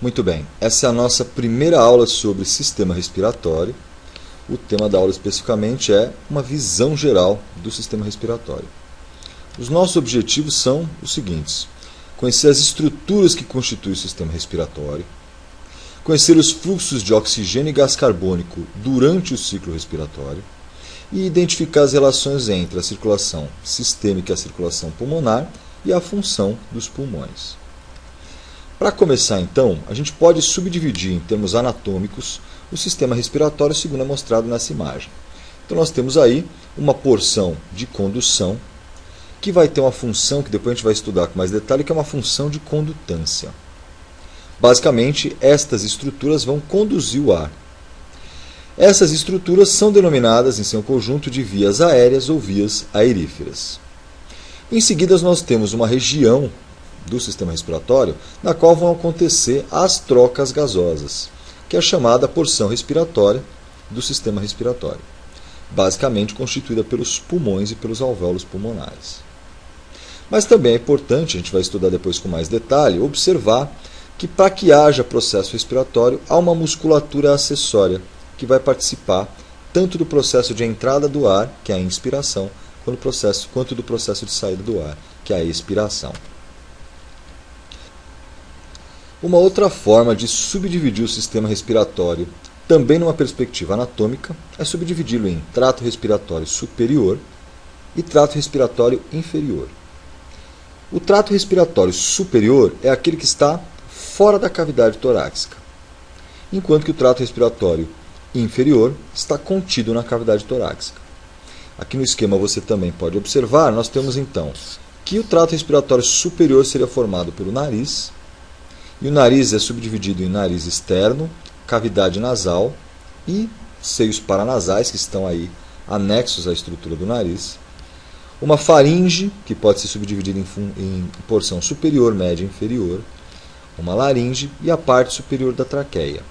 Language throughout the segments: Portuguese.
Muito bem, essa é a nossa primeira aula sobre sistema respiratório. O tema da aula especificamente é uma visão geral do sistema respiratório. Os nossos objetivos são os seguintes: conhecer as estruturas que constituem o sistema respiratório, conhecer os fluxos de oxigênio e gás carbônico durante o ciclo respiratório e identificar as relações entre a circulação sistêmica e a circulação pulmonar e a função dos pulmões. Para começar, então, a gente pode subdividir em termos anatômicos o sistema respiratório segundo é mostrado nessa imagem. Então nós temos aí uma porção de condução que vai ter uma função que depois a gente vai estudar com mais detalhe, que é uma função de condutância. Basicamente, estas estruturas vão conduzir o ar. Essas estruturas são denominadas em seu conjunto de vias aéreas ou vias aeríferas. Em seguida, nós temos uma região do sistema respiratório na qual vão acontecer as trocas gasosas, que é a chamada porção respiratória do sistema respiratório, basicamente constituída pelos pulmões e pelos alvéolos pulmonares. Mas também é importante, a gente vai estudar depois com mais detalhe, observar que para que haja processo respiratório, há uma musculatura acessória que vai participar tanto do processo de entrada do ar, que é a inspiração, quanto do processo de saída do ar, que é a expiração. Uma outra forma de subdividir o sistema respiratório, também numa perspectiva anatômica, é subdividi-lo em trato respiratório superior e trato respiratório inferior. O trato respiratório superior é aquele que está fora da cavidade torácica, enquanto que o trato respiratório inferior está contido na cavidade torácica. Aqui no esquema você também pode observar, nós temos então que o trato respiratório superior seria formado pelo nariz, e o nariz é subdividido em nariz externo, cavidade nasal e seios paranasais, que estão aí anexos à estrutura do nariz. Uma faringe, que pode ser subdividida em porção superior, média e inferior. Uma laringe e a parte superior da traqueia.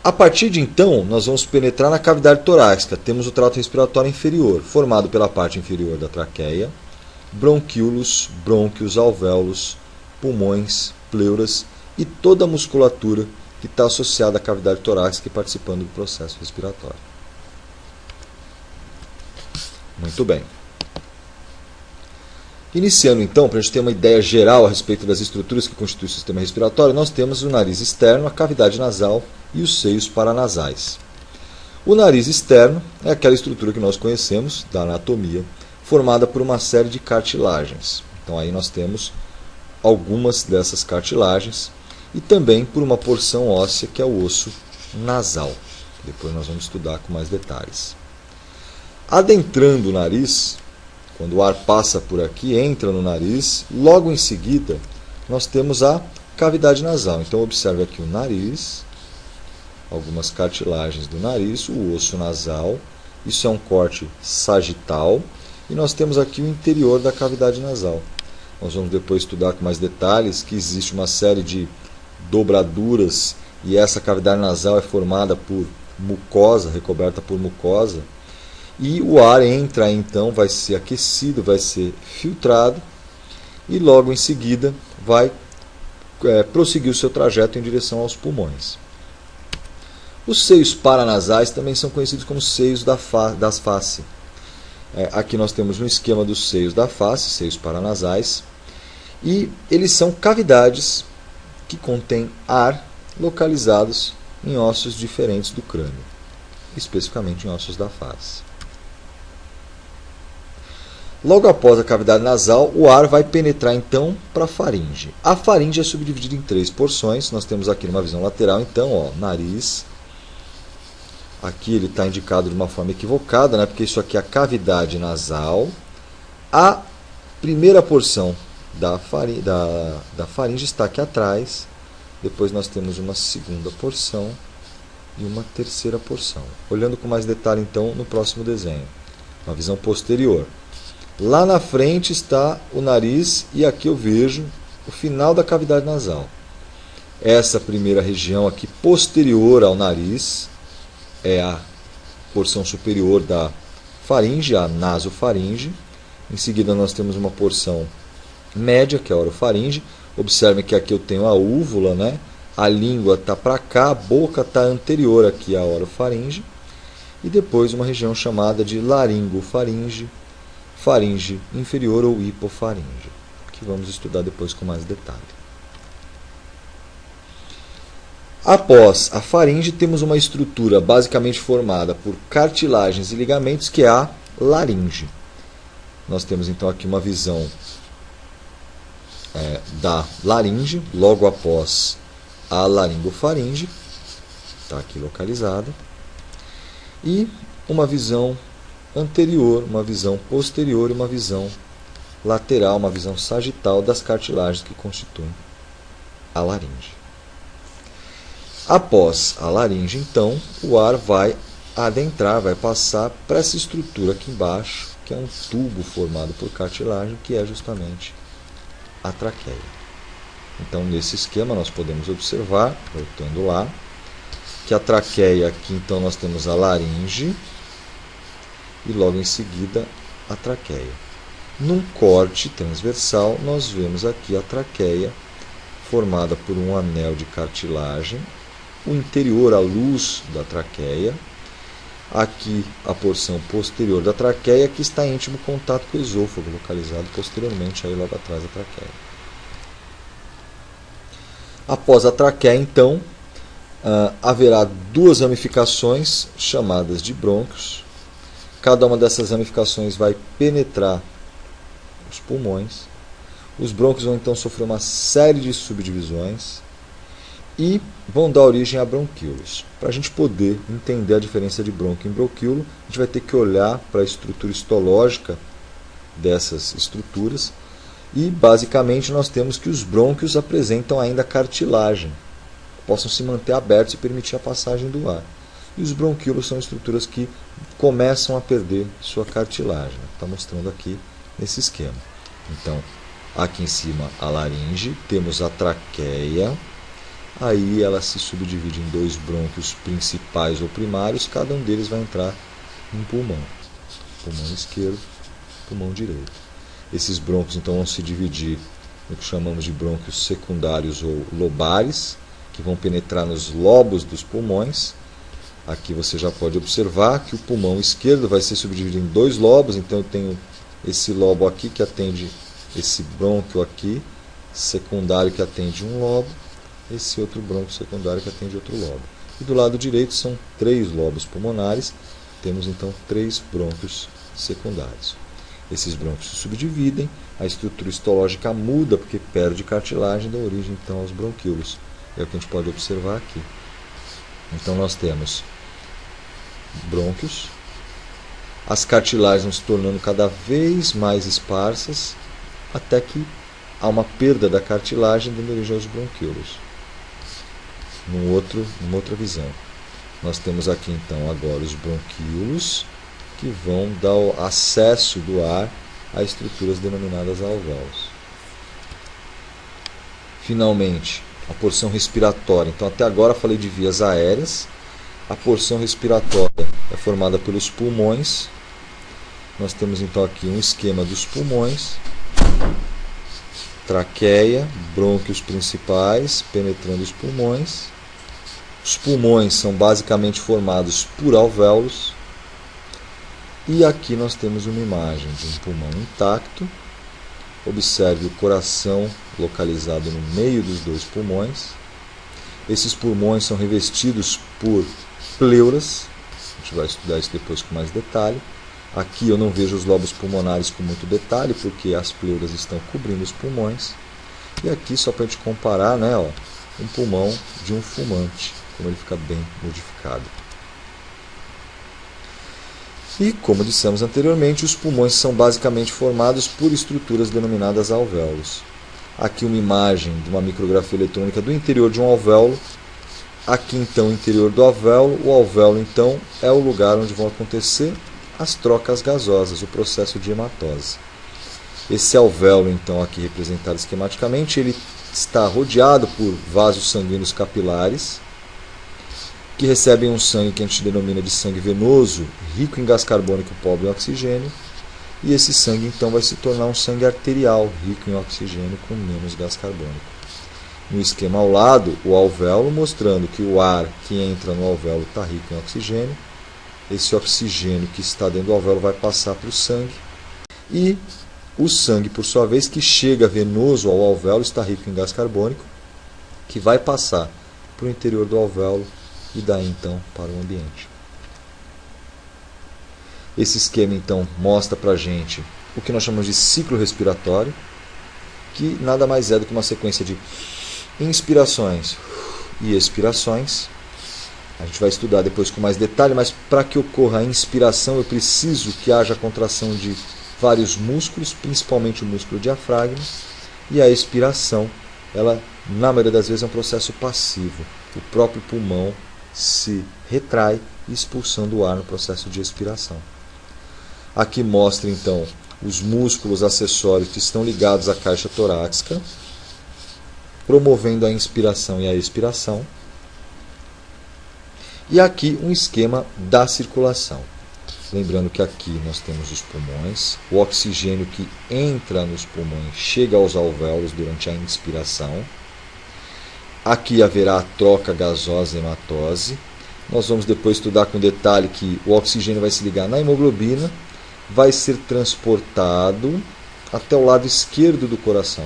A partir de então, nós vamos penetrar na cavidade torácica. Temos o trato respiratório inferior, formado pela parte inferior da traqueia, bronquíolos, brônquios, alvéolos, pulmões, pleuras e toda a musculatura que está associada à cavidade torácica e participando do processo respiratório. Muito bem. Iniciando então, para a gente ter uma ideia geral a respeito das estruturas que constituem o sistema respiratório, nós temos o nariz externo, a cavidade nasal e os seios paranasais. O nariz externo é aquela estrutura que nós conhecemos da anatomia, formada por uma série de cartilagens. Então aí nós temos algumas dessas cartilagens e também por uma porção óssea que é o osso nasal. Depois nós vamos estudar com mais detalhes. Adentrando o nariz, quando o ar passa por aqui, entra no nariz, logo em seguida nós temos a cavidade nasal. Então observe aqui o nariz, algumas cartilagens do nariz, o osso nasal, isso é um corte sagital, e nós temos aqui o interior da cavidade nasal. Nós vamos depois estudar com mais detalhes que existe uma série de dobraduras e essa cavidade nasal é formada por mucosa, recoberta por mucosa. E o ar entra, então, vai ser aquecido, vai ser filtrado e logo em seguida vai prosseguir o seu trajeto em direção aos pulmões. Os seios paranasais também são conhecidos como seios das face. Aqui nós temos um esquema dos seios da face, seios paranasais, e eles são cavidades que contêm ar localizados em ossos diferentes do crânio, especificamente em ossos da face. Logo após a cavidade nasal, o ar vai penetrar então para a faringe. A faringe é subdividida em 3 porções. Nós temos aqui numa visão lateral, então, nariz. Aqui ele está indicado de uma forma equivocada, né? Porque isso aqui é a cavidade nasal. A primeira porção da faringe está aqui atrás. Depois nós temos uma segunda porção e uma terceira porção. Olhando com mais detalhe, então, no próximo desenho. Uma visão posterior. Lá na frente está o nariz e aqui eu vejo o final da cavidade nasal. Essa primeira região aqui posterior ao nariz é a porção superior da faringe, a nasofaringe. Em seguida nós temos uma porção média, que é a orofaringe. Observem que aqui eu tenho a úvula, né? A língua está para cá, a boca está anterior aqui à orofaringe, e depois uma região chamada de laringofaringe, faringe inferior ou hipofaringe, que vamos estudar depois com mais detalhe. Após a faringe, temos uma estrutura basicamente formada por cartilagens e ligamentos, que é a laringe. Nós temos então aqui uma visão da laringe, logo após a laringofaringe, está aqui localizada, e uma visão anterior, uma visão posterior e uma visão lateral, uma visão sagital das cartilagens que constituem a laringe. Após a laringe, então, o ar vai adentrar, vai passar para essa estrutura aqui embaixo, que é um tubo formado por cartilagem, que é justamente a traqueia. Então, nesse esquema, nós podemos observar, voltando lá, que a traqueia aqui, então, nós temos a laringe e logo em seguida a traqueia. Num corte transversal, nós vemos aqui a traqueia formada por um anel de cartilagem, o interior, a luz da traqueia, aqui a porção posterior da traqueia, que está em íntimo contato com o esôfago, localizado posteriormente, aí logo atrás da traqueia. Após a traqueia, então, haverá duas ramificações chamadas de brônquios. Cada uma dessas ramificações vai penetrar os pulmões. Os brônquios vão então sofrer uma série de subdivisões e vão dar origem a bronquíolos. Para a gente poder entender a diferença de brônquio e bronquíolo, a gente vai ter que olhar para a estrutura histológica dessas estruturas e, basicamente, nós temos que os brônquios apresentam ainda cartilagem, possam se manter abertos e permitir a passagem do ar. E os bronquíolos são estruturas que começam a perder sua cartilagem. Está mostrando aqui nesse esquema. Então, aqui em cima a laringe, temos a traqueia. Aí ela se subdivide em dois brônquios principais ou primários, cada um deles vai entrar em pulmão. Pulmão esquerdo, pulmão direito. Esses brônquios então vão se dividir no que chamamos de brônquios secundários ou lobares, que vão penetrar nos lobos dos pulmões. Aqui você já pode observar que o pulmão esquerdo vai ser subdividido em dois lobos, então eu tenho esse lobo aqui que atende esse brônquio aqui, secundário, que atende um lobo, esse outro brônquio secundário que atende outro lobo. E do lado direito são 3 lobos pulmonares, temos então 3 brônquios secundários. Esses brônquios se subdividem, a estrutura histológica muda porque perde cartilagem, dá origem então aos bronquíolos. É o que a gente pode observar aqui. Então nós temos brônquios, as cartilagens vão se tornando cada vez mais esparsas, até que há uma perda da cartilagem dando origem aos bronquíolos. Numa outra visão, nós temos aqui então agora os bronquíolos, que vão dar o acesso do ar a estruturas denominadas alvéolos. Finalmente, a porção respiratória. Então até agora falei de vias aéreas. A porção respiratória é formada pelos pulmões. Nós temos então aqui um esquema dos pulmões. Traqueia, brônquios principais penetrando os pulmões. Os pulmões são basicamente formados por alvéolos. E aqui nós temos uma imagem de um pulmão intacto. Observe o coração localizado no meio dos dois pulmões. Esses pulmões são revestidos por pleuras. A gente vai estudar isso depois com mais detalhe. Aqui eu não vejo os lobos pulmonares com muito detalhe, porque as pleuras estão cobrindo os pulmões. E aqui, só para a gente comparar, né, um pulmão de um fumante, como ele fica bem modificado. E, como dissemos anteriormente, os pulmões são basicamente formados por estruturas denominadas alvéolos. Aqui uma imagem de uma micrografia eletrônica do interior de um alvéolo. Aqui então o interior do alvéolo. O alvéolo então é o lugar onde vão acontecer as trocas gasosas, o processo de hematose. Esse alvéolo então aqui representado esquematicamente, ele está rodeado por vasos sanguíneos capilares, que recebem um sangue que a gente denomina de sangue venoso, rico em gás carbônico, pobre em oxigênio, e esse sangue então vai se tornar um sangue arterial, rico em oxigênio com menos gás carbônico. No esquema ao lado, o alvéolo mostrando que o ar que entra no alvéolo está rico em oxigênio. Esse oxigênio que está dentro do alvéolo vai passar para o sangue. E o sangue, por sua vez, que chega venoso ao alvéolo, está rico em gás carbônico, que vai passar para o interior do alvéolo e daí então para o ambiente. Esse esquema então mostra para a gente o que nós chamamos de ciclo respiratório, que nada mais é do que uma sequência de inspirações e expirações. A gente vai estudar depois com mais detalhe, mas para que ocorra a inspiração eu preciso que haja contração de vários músculos, principalmente o músculo diafragma, e a expiração, ela na maioria das vezes é um processo passivo. O próprio pulmão se retrai, expulsando o ar no processo de expiração. Aqui mostra então os músculos acessórios que estão ligados à caixa torácica, promovendo a inspiração e a expiração. E aqui um esquema da circulação. Lembrando que aqui nós temos os pulmões, o oxigênio que entra nos pulmões chega aos alvéolos durante a inspiração. Aqui haverá a troca gasosa hematose. Nós vamos depois estudar com detalhe que o oxigênio vai se ligar na hemoglobina, vai ser transportado até o lado esquerdo do coração.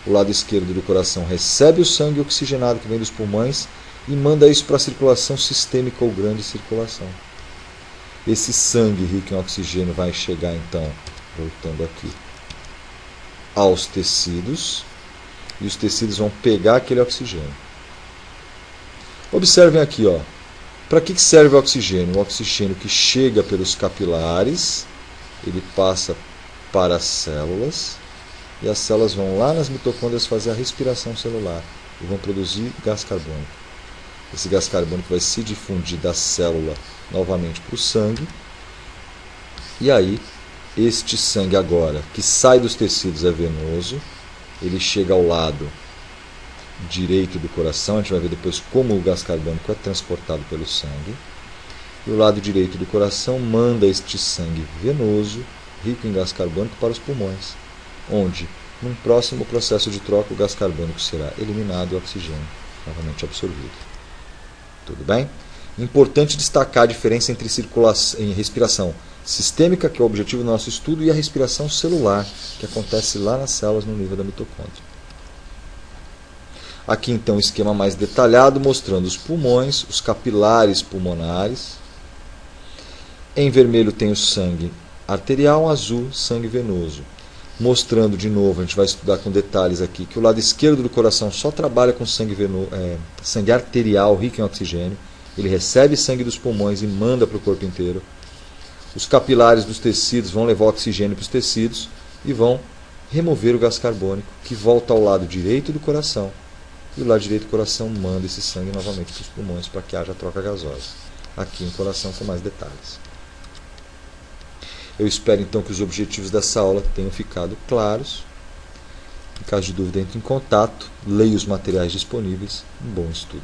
O lado esquerdo do coração recebe o sangue oxigenado que vem dos pulmões e manda isso para a circulação sistêmica ou grande circulação. Esse sangue rico em oxigênio vai chegar então, voltando aqui, aos tecidos, e os tecidos vão pegar aquele oxigênio. Observem aqui, ó. Para que serve o oxigênio? O oxigênio que chega pelos capilares, ele passa para as células, e as células vão lá nas mitocôndrias fazer a respiração celular e vão produzir gás carbônico. Esse gás carbônico vai se difundir da célula novamente para o sangue, e aí este sangue agora, que sai dos tecidos, é venoso, ele chega ao lado direito do coração. A gente vai ver depois como o gás carbônico é transportado pelo sangue. E o lado direito do coração manda este sangue venoso, rico em gás carbônico, para os pulmões, onde, num próximo processo de troca, o gás carbônico será eliminado e o oxigênio novamente absorvido. Tudo bem? Importante destacar a diferença entre respiração sistêmica, que é o objetivo do nosso estudo, e a respiração celular, que acontece lá nas células no nível da mitocôndria. Aqui então o esquema mais detalhado, mostrando os pulmões, os capilares pulmonares. Em vermelho tem o sangue arterial, azul, sangue venoso. Mostrando de novo, a gente vai estudar com detalhes aqui, que o lado esquerdo do coração só trabalha com sangue arterial rico em oxigênio. Ele recebe sangue dos pulmões e manda para o corpo inteiro. Os capilares dos tecidos vão levar oxigênio para os tecidos e vão remover o gás carbônico, que volta ao lado direito do coração. E o lado direito do coração manda esse sangue novamente para os pulmões para que haja troca gasosa. Aqui no coração com mais detalhes. Eu espero então que os objetivos dessa aula tenham ficado claros. Em caso de dúvida, entre em contato, leia os materiais disponíveis. Um bom estudo.